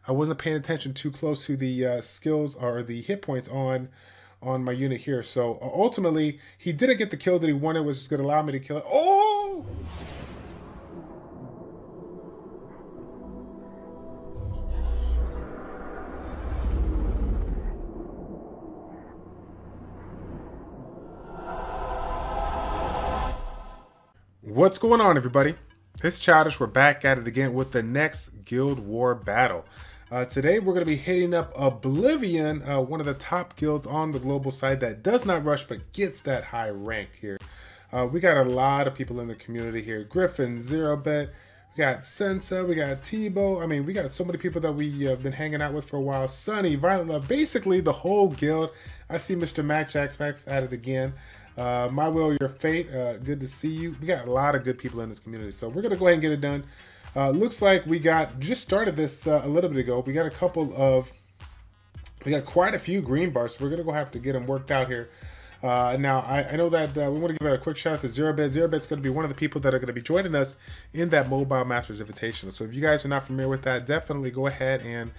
I wasn't paying attention too close to the skills or the hit points on my unit here. So ultimately, he didn't get the kill that he wanted, which is going to allow me to kill it. Oh! What's going on, everybody? It's Childish. We're back at it again with the next Guild War battle. Today we're going to be hitting up Oblivion, one of the top guilds on the global side that does not rush but gets that high rank here. We got a lot of people in the community here. Griffin, Zero Bet, we got Sensa, we got Tebow. I mean, we got so many people that we have been hanging out with for a while. Sunny, Violent Love, basically the whole guild. I see Mr. Mac Jax Max at it again. My Will, Your Fate, good to see you. We got a lot of good people in this community, so we're going to go ahead and get it done. Looks like we just started this a little bit ago. We got quite a few green bars, so we're going to have to get them worked out here. Now, I know that we want to give a quick shout out to Zero Bet. Zero Bet's going to be one of the people that are going to be joining us in that Mobile Masters Invitational. So if you guys are not familiar with that, definitely go ahead and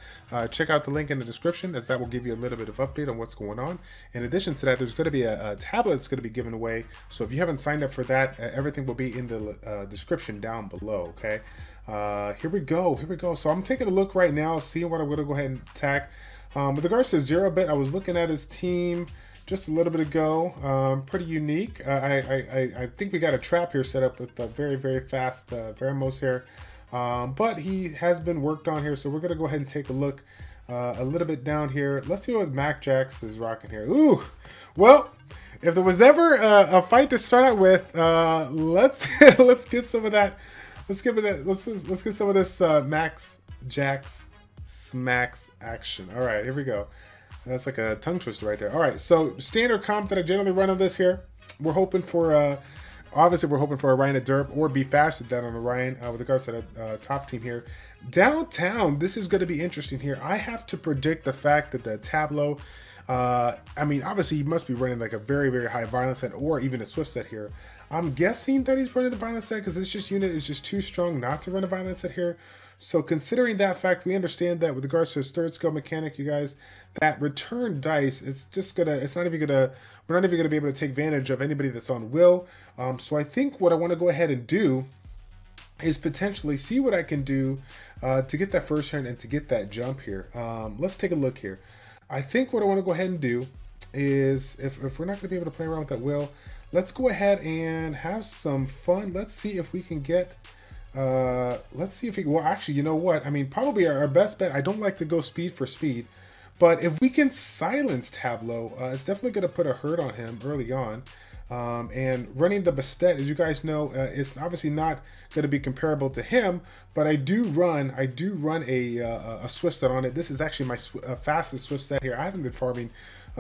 check out the link in the description, as that will give you a little bit of update on what's going on. In addition to that, there's going to be a tablet that's going to be given away. So if you haven't signed up for that, everything will be in the description down below, okay? Here we go. So I'm taking a look right now, seeing what I'm going to go ahead and attack. With regards to Zero Bet, I was looking at his team just a little bit ago. Pretty unique. I think we got a trap here set up with very, very fast Veramos here. But he has been worked on here, so we're going to go ahead and take a look a little bit down here. Let's see what Mac Jax is rocking here. Ooh, well, if there was ever a fight to start out with, let's get some of that. Let's get some of this Max Jax Smacks action. All right, here we go. That's like a tongue twister right there. All right, so standard comp that I generally run on this here. We're hoping for, obviously we're hoping for Orion to derp or be faster than on Orion with regards to the top team here. Downtown, this is going to be interesting here. I have to predict the fact that the Tableau, I mean, obviously he must be running like a very, very high violence set or even a swift set here. I'm guessing that he's running the violence set because this unit is just too strong not to run a violence set here. So considering that fact, we understand that with regards to his third skill mechanic, you guys, that return dice, we're not even gonna be able to take advantage of anybody that's on Will. So I think what I want to go ahead and do is potentially see what I can do to get that first turn and to get that jump here. Let's take a look here. I think what I want to go ahead and do is, if we're not going to be able to play around with that Will, let's go ahead and have some fun. Let's see if we can get... well, actually, you know what? I mean, probably our best bet, I don't like to go speed for speed, but if we can silence Tableau, it's definitely going to put a hurt on him early on. And running the Bastet, as you guys know, it's obviously not going to be comparable to him, but I do run a Swift set on it. This is actually my fastest Swift set here. I haven't been farming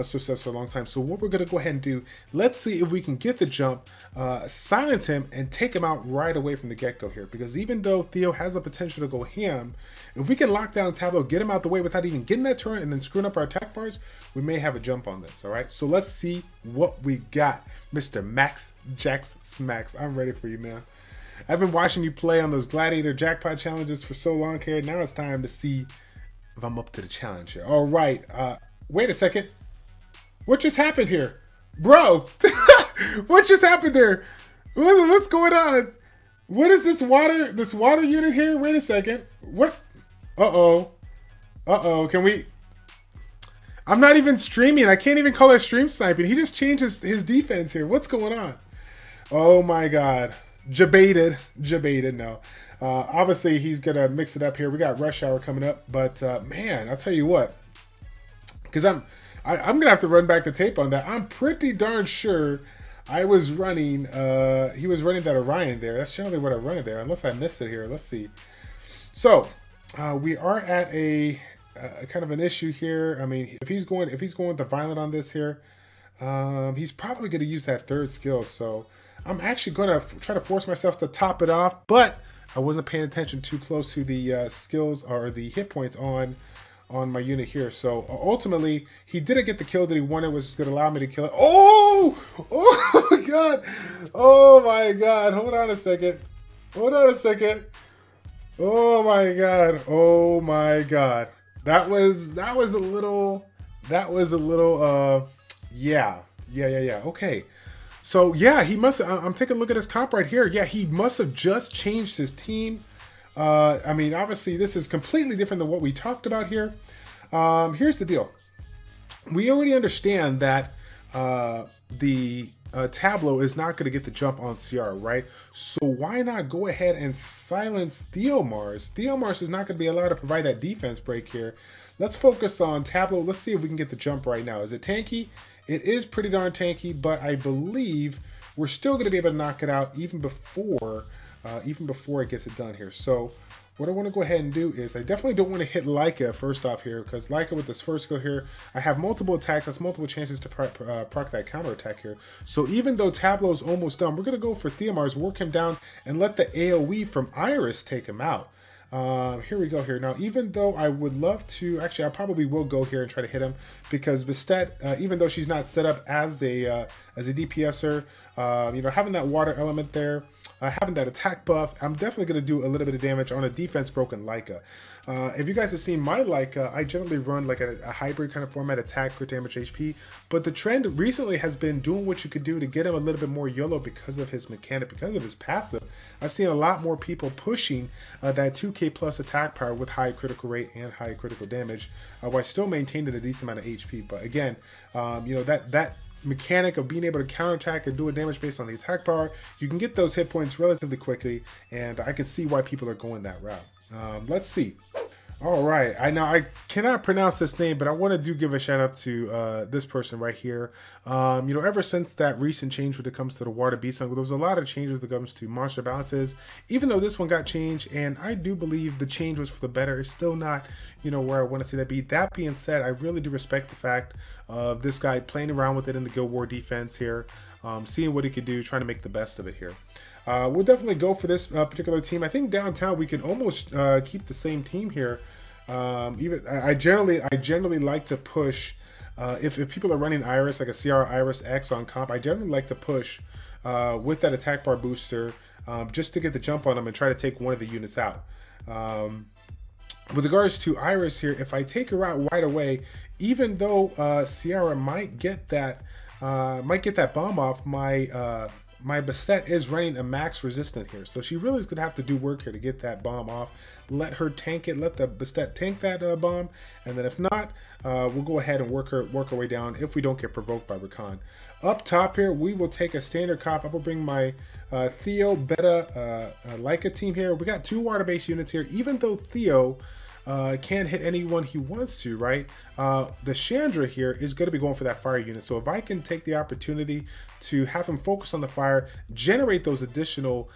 Swift sets for a long time. So what we're going to go ahead and do, let's see if we can get the jump, silence him, and take him out right away from the get-go here. Because even though Theo has the potential to go ham, if we can lock down Tableau, get him out the way without even getting that turn and then screwing up our attack bars, we may have a jump on this, all right? So let's see what we got. Mr. Max Jax Smacks, I'm ready for you, man. I've been watching you play on those Gladiator Jackpot challenges for so long here. Now it's time to see if I'm up to the challenge here. All right, wait a second. What just happened here? Bro, what just happened there? What's going on? What is this water unit here? Wait a second. What? Uh-oh. Can we... I'm not even streaming. I can't even call it stream sniping. He just changed his defense here. What's going on? Oh my God. Jebaited, no. Obviously, he's going to mix it up here. We got Rush Hour coming up. But, man, I'll tell you what. Because I'm going to have to run back the tape on that. I'm pretty darn sure I was running, he was running that Orion there. That's generally what I run it there, unless I missed it here. Let's see. So, we are at a kind of an issue here. I mean, if he's going with the Violent on this here, he's probably going to use that third skill. So, I'm actually going to try to force myself to top it off, but I wasn't paying attention too close to the skills or the hit points on my unit here. So ultimately, he didn't get the kill that he wanted, which is going to allow me to kill it. Oh my God. Oh my God. Hold on a second. Oh my god. Oh my god. That was a little yeah. Yeah. Okay. So yeah, he must I'm taking a look at his comp right here. Yeah, he must have just changed his team. I mean, obviously this is completely different than what we talked about here. Here's the deal. We already understand that the Tableau is not going to get the jump on CR, right? So why not go ahead and silence Theomars? Theomars is not going to be allowed to provide that defense break here. Let's focus on Tableau. Let's see if we can get the jump right now. Is it tanky? It is pretty darn tanky, but I believe we're still going to be able to knock it out even before it gets it done here. So what I want to go ahead and do is I definitely don't want to hit Leica first off here, because Leica with this first skill here, I have multiple attacks. That's multiple chances to proc that counter attack here. So even though Tableau is almost done, we're going to go for Theomars, work him down, and let the AoE from Iris take him out. Here we go here. Now, even though I would love to, actually, I probably will go here and try to hit him, because Bastet, even though she's not set up as a DPSer, you know, having that water element there, having that attack buff, I'm definitely going to do a little bit of damage on a defense broken Leica. If you guys have seen my Leica, I generally run like a hybrid kind of format, attack, crit damage, HP, but the trend recently has been doing what you could do to get him a little bit more YOLO because of his mechanic, because of his passive. I've seen a lot more people pushing that 2k plus attack power with high critical rate and high critical damage, while still maintaining a decent amount of HP. But again, you know, that mechanic of being able to counterattack and do a damage based on the attack power, you can get those hit points relatively quickly, and I can see why people are going that route. Let's see. All right, I cannot pronounce this name, but I want to give a shout out to this person right here. You know, ever since that recent change when it comes to the water beast, there was a lot of changes when it comes to monster balances. Even though this one got changed, and I do believe the change was for the better, it's still not, you know, where I want to see that be. That being said, I really do respect the fact of this guy playing around with it in the Guild War defense here, seeing what he could do, trying to make the best of it here. We'll definitely go for this particular team. I think downtown we can almost keep the same team here. Even I generally like to push if people are running Iris, like a CR Iris X on comp. I generally like to push with that attack bar booster just to get the jump on them and try to take one of the units out. With regards to Iris here, if I take her out right away, even though Sierra might get that bomb off, my Bastet is running a max resistant here, so she really is gonna have to do work here to get that bomb off. Let her tank it, let the Bastet tank that bomb, and then if not, we'll go ahead and work her way down if we don't get provoked by Rakan. Up top here, we will take a standard cop. I will bring my Theo, Beta, Leica team here. We got 2 water-based units here, even though Theo can hit anyone he wants to, right? The Chandra here is going to be going for that fire unit. So if I can take the opportunity to have him focus on the fire, generate those additional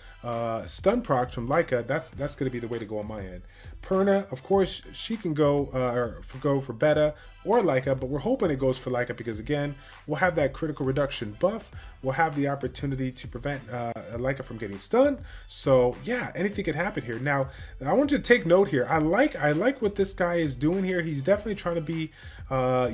stun procs from Leica, that's going to be the way to go on my end. Perna, of course, she can go for Beta or Leica, but we're hoping it goes for Leica because, again, we'll have that critical reduction buff. We'll have the opportunity to prevent Leica from getting stunned. So, yeah, anything could happen here. Now, I want you to take note here. I like what this guy is doing here. He's definitely trying to be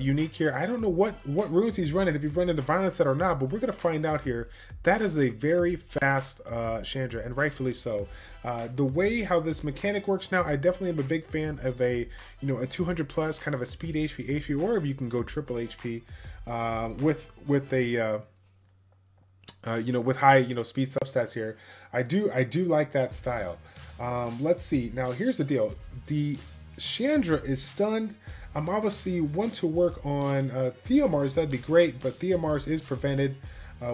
unique here. I don't know what runes he's running, if he's running the violence set or not, but we're going to find out here. That is a very fast Chandra, and rightfully so. The way how this mechanic works now, I definitely am a big fan of a 200 plus kind of a speed HP, or if you can go triple HP with a with high speed substats here. I do like that style. Let's see. Now here's the deal. The Chandra is stunned. I'm obviously want to work on Theomars. That'd be great, but Theomars is prevented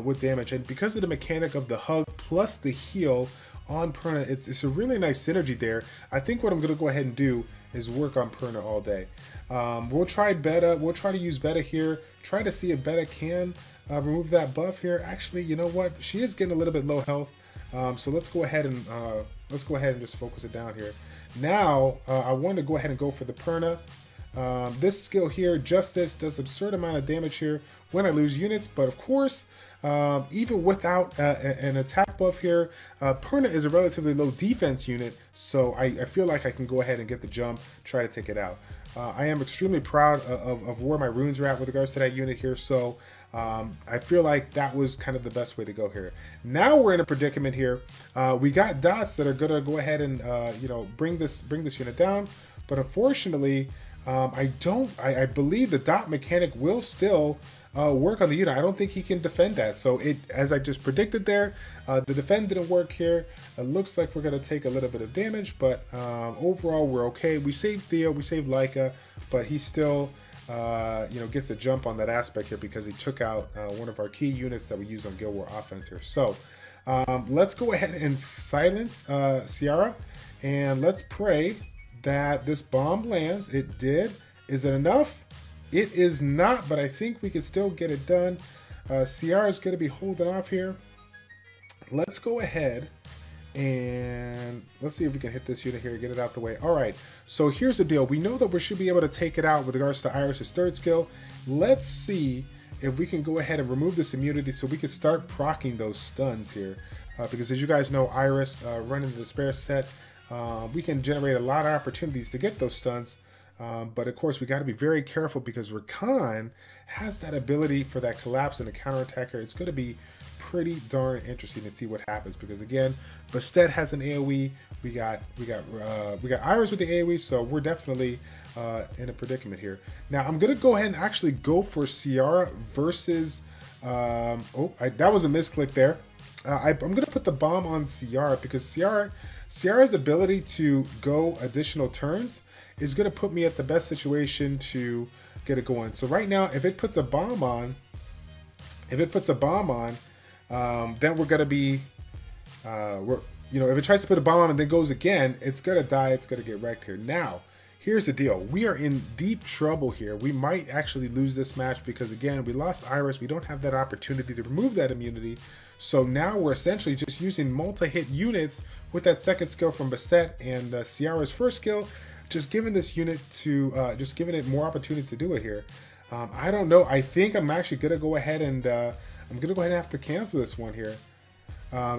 with damage, and because of the mechanic of the hug plus the heal on Perna, it's a really nice synergy there. I think what I'm going to go ahead and do is work on Perna all day. We'll try Beta. We'll try to use Beta here. Try to see if Beta can remove that buff here. Actually, you know what? She is getting a little bit low health. So let's go ahead and just focus it down here. Now I want to go ahead and go for the Perna. This skill here, Justice, does absurd amount of damage here when I lose units, but of course, even without an attack buff here, Perna is a relatively low defense unit, so I feel like I can go ahead and get the jump, try to take it out. I am extremely proud of where my runes are at with regards to that unit here. So I feel like that was kind of the best way to go here. Now we're in a predicament here. We got dots that are gonna go ahead and you know, bring this unit down, but unfortunately, I believe the dot mechanic will still work on the unit. I don't think he can defend that. So as I just predicted there, the defend didn't work here. It looks like we're gonna take a little bit of damage, but overall we're okay. We saved Theo, we saved Leica, but he still you know, gets the jump on that aspect here because he took out one of our key units that we use on Guild War offense here. So let's go ahead and silence Ciara, and let's pray that this bomb lands. It did. Is it enough? It is not, but I think we can still get it done. Ciara is going to be holding off here. Let's go ahead and let's see if we can hit this unit here, get it out the way. All right, so here's the deal. We know that we should be able to take it out with regards to Iris's third skill. Let's see if we can go ahead and remove this immunity so we can start proccing those stuns here. Because as you guys know, Iris running the Despair set, we can generate a lot of opportunities to get those stuns. But of course, we got to be very careful because Rakan has that ability for that collapse and the counterattacker. It's going to be pretty darn interesting to see what happens because again, Bastet has an AoE. We got Iris with the AoE, so we're definitely in a predicament here. Now I'm going to go ahead and actually go for Ciara versus. That was a misclick there. I'm going to put the bomb on Ciara because Ciara's ability to go additional turns is going to put me at the best situation to get it going. So right now, if it puts a bomb on, then we're going to be, you know, if it tries to put a bomb on and then goes again, it's going to die. It's going to get wrecked here. Now, here's the deal. We are in deep trouble here. We might actually lose this match because again, we lost Iris. We don't have that opportunity to remove that immunity. So now we're essentially just using multi-hit units with that second skill from Bastet and Ciara's first skill, just giving this unit to, just giving it more opportunity to do it here. I don't know. I think I'm actually gonna go ahead and I'm gonna go ahead and have to cancel this one here.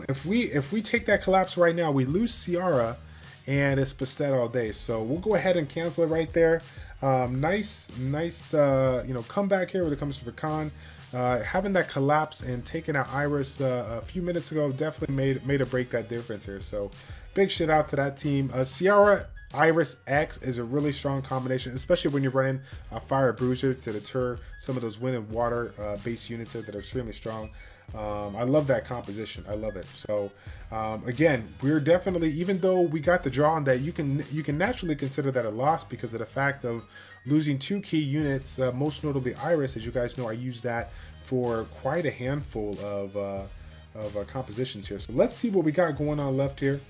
If we take that collapse right now, we lose Ciara, and it's Bastet all day. So we'll go ahead and cancel it right there. Nice, you know, comeback here when it comes to Rakan. Having that collapse and taking out Iris a few minutes ago definitely made or break that difference here. So big shout out to that team. Ciara Iris X is a really strong combination, especially when you're running a Fire Bruiser to deter some of those wind and water based units that are extremely strong. I love that composition. I love it. So again, we're definitely, even though we got the draw on that, you can naturally consider that a loss because of the fact of losing two key units, most notably Iris. As you guys know, I use that for quite a handful of compositions here. So let's see what we got going on left here.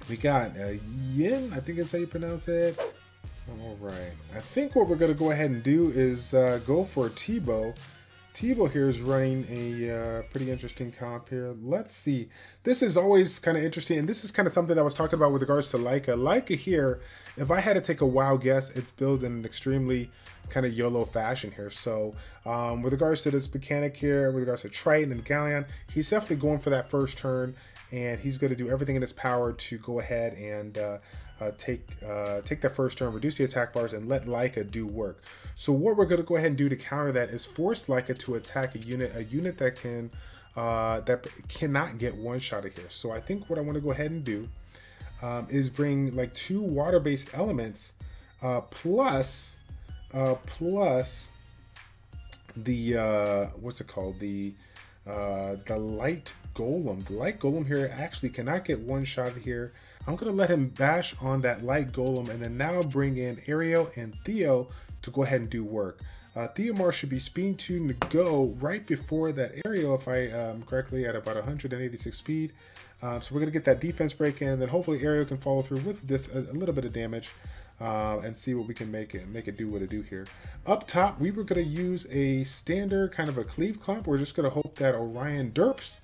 We got Yin, I think that's how you pronounce it. All right, I think what we're gonna go ahead and do is go for Tebow. Tebow here is running a pretty interesting comp here. Let's see. This is always kind of interesting, and this is kind of something I was talking about with regards to Leica. Leica here, if I had to take a wild guess, it's built in an extremely kind of YOLO fashion here. So with regards to this mechanic here, with regards to Triton and Galleon, he's definitely going for that first turn, and he's going to do everything in his power to go ahead and take that first turn, reduce the attack bars, and let Leica do work. So what we're going to go ahead and do to counter that is force Leica to attack a unit that can that cannot get one shot at here. So I think what I want to go ahead and do is bring like 2 water-based elements plus the what's it called, the light golem. The light golem here actually cannot get one shot here. I'm gonna let him bash on that light golem, and then now bring in Ariel and Theo to go ahead and do work. Theomar should be speed tuned to go right before that Ariel, if I correctly, at about 186 speed. So we're gonna get that defense break in, and then hopefully Ariel can follow through with a little bit of damage. And see what we can make it do what it do here. Up top, we were going to use a standard kind of a cleave clump. We're just going to hope that Orion derps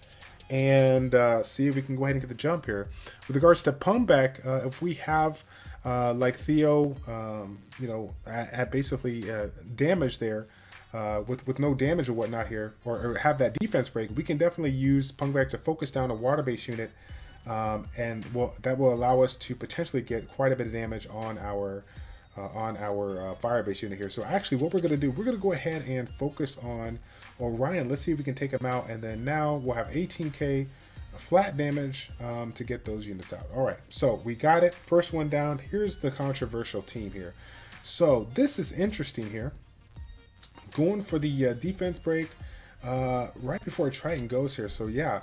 and see if we can go ahead and get the jump here. With regards to Pumbek, if we have like Theo, you know, at basically damage there, with no damage or whatnot here, or have that defense break, we can definitely use Pumbek to focus down a water-based unit. And that will allow us to potentially get quite a bit of damage on our on our Firebase unit here. So actually what we're going to do, we're going to go ahead and focus on Orion. Let's see if we can take him out, and then now we'll have 18k flat damage to get those units out. All right, so we got it. First one down. Here's the controversial team here. So this is interesting here. Going for the defense break right before Triton goes here. So yeah,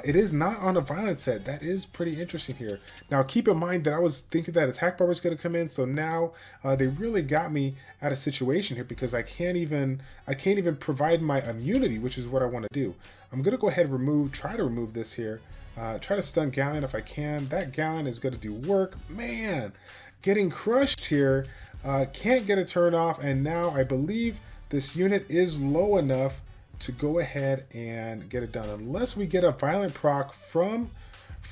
it is not on a violent set. That is pretty interesting here. Now keep in mind that I was thinking that attack bar was going to come in, so now they really got me at a situation here because I can't even provide my immunity, which is what I want to do. I'm going to go ahead and try to remove this here. Try to stun Galleon if I can. That Galleon is going to do work. Man, getting crushed here. Can't get a turn off, and now I believe this unit is low enough to go ahead and get it done. Unless we get a violent proc from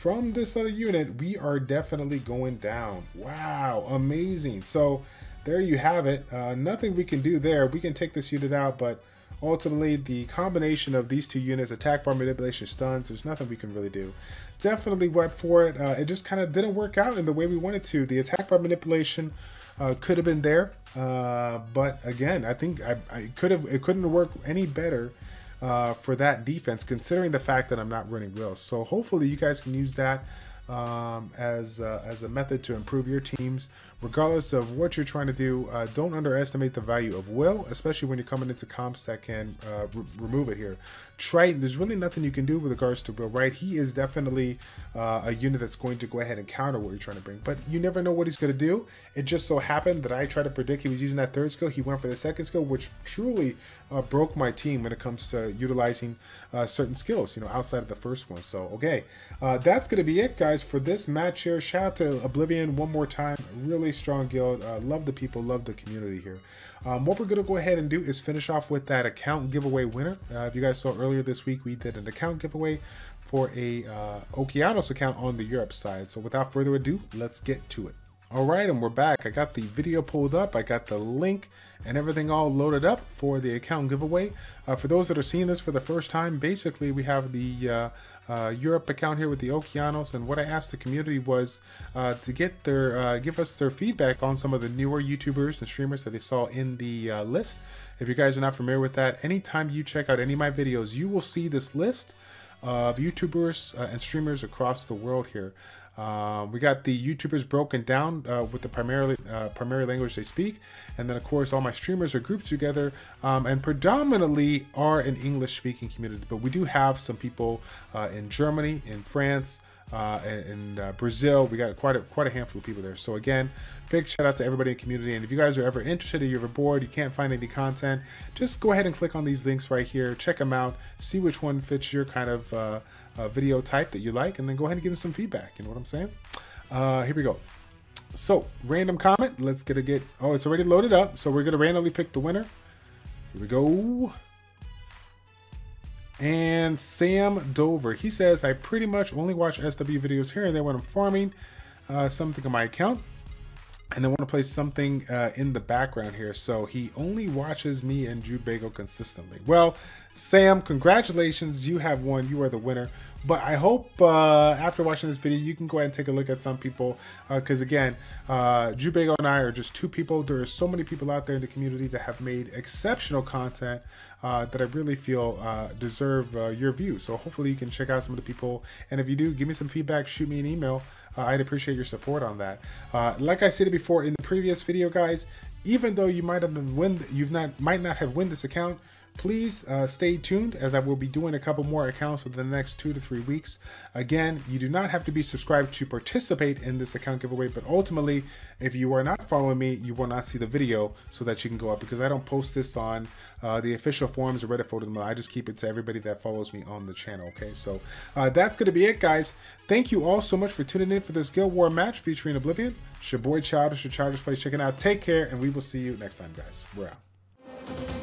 this other unit, we are definitely going down. Wow, amazing. So there you have it. Nothing we can do there. We can take this unit out, but ultimately the combination of these two units, attack bar, manipulation, stuns, there's nothing we can really do. Definitely went for it. It just kind of didn't work out in the way we wanted to. The attack bar manipulation could have been there, but again, I think it couldn't work any better for that defense, considering the fact that I'm not running Will. So hopefully you guys can use that as a method to improve your teams, regardless of what you're trying to do. Don't underestimate the value of Will, especially when you're coming into comps that can remove it here. Triton, there's really nothing you can do with regards to Will, right? He is definitely a unit that's going to go ahead and counter what you're trying to bring, but you never know what he's going to do. It just so happened that I tried to predict he was using that third skill. He went for the second skill, which truly broke my team when it comes to utilizing certain skills, you know, outside of the first one. So, okay, that's going to be it, guys, for this match here. Shout out to Oblivion one more time. Really strong guild. Love the people, love the community here. What we're going to go ahead and do is finish off with that account giveaway winner. If you guys saw earlier this week, we did an account giveaway for a Okeanos account on the Europe side. So without further ado, let's get to it. All right, and we're back. I got the video pulled up. I got the link and everything all loaded up for the account giveaway. For those that are seeing this for the first time, basically we have the Europe account here with the Okeanos, and what I asked the community was to get their give us their feedback on some of the newer YouTubers and streamers that they saw in the list. If you guys are not familiar with that, anytime you check out any of my videos, you will see this list of YouTubers and streamers across the world here. We got the YouTubers broken down with the primary language they speak, and then of course all my streamers are grouped together and predominantly are an English speaking community, but we do have some people in Germany, in France, in Brazil. We got quite a handful of people there. So again, big shout out to everybody in the community, and if you guys are ever interested, if you're ever bored, you can't find any content, just go ahead and click on these links right here, check them out, see which one fits your kind of video type that you like, and then go ahead and give them some feedback. You know what I'm saying? Here we go. So random comment, oh, it's already loaded up, so we're gonna randomly pick the winner. Here we go. And Sam Dover, he says, I pretty much only watch SW videos here and there when I'm farming something on my account, and I want to play something in the background here. So he only watches me and Jubago consistently. Well, Sam, congratulations, you have won. You are the winner. But I hope after watching this video, you can go ahead and take a look at some people, because again, Jubago and I are just two people. There are so many people out there in the community that have made exceptional content that I really feel deserve your view. So hopefully you can check out some of the people, and if you do, give me some feedback, shoot me an email. I'd appreciate your support on that. Like I said before in the previous video, guys, even though you might not have won this account, please stay tuned, as I will be doing a couple more accounts within the next 2 to 3 weeks. Again, you do not have to be subscribed to participate in this account giveaway, but ultimately, if you are not following me, you will not see the video so that you can go up, because I don't post this on the official forums or Reddit forums. I just keep it to everybody that follows me on the channel, okay? So that's going to be it, guys. Thank you all so much for tuning in for this Guild War match featuring Oblivion. It's your boy Childish, your ChildishPlays checking out. Take care, and we will see you next time, guys. We're out.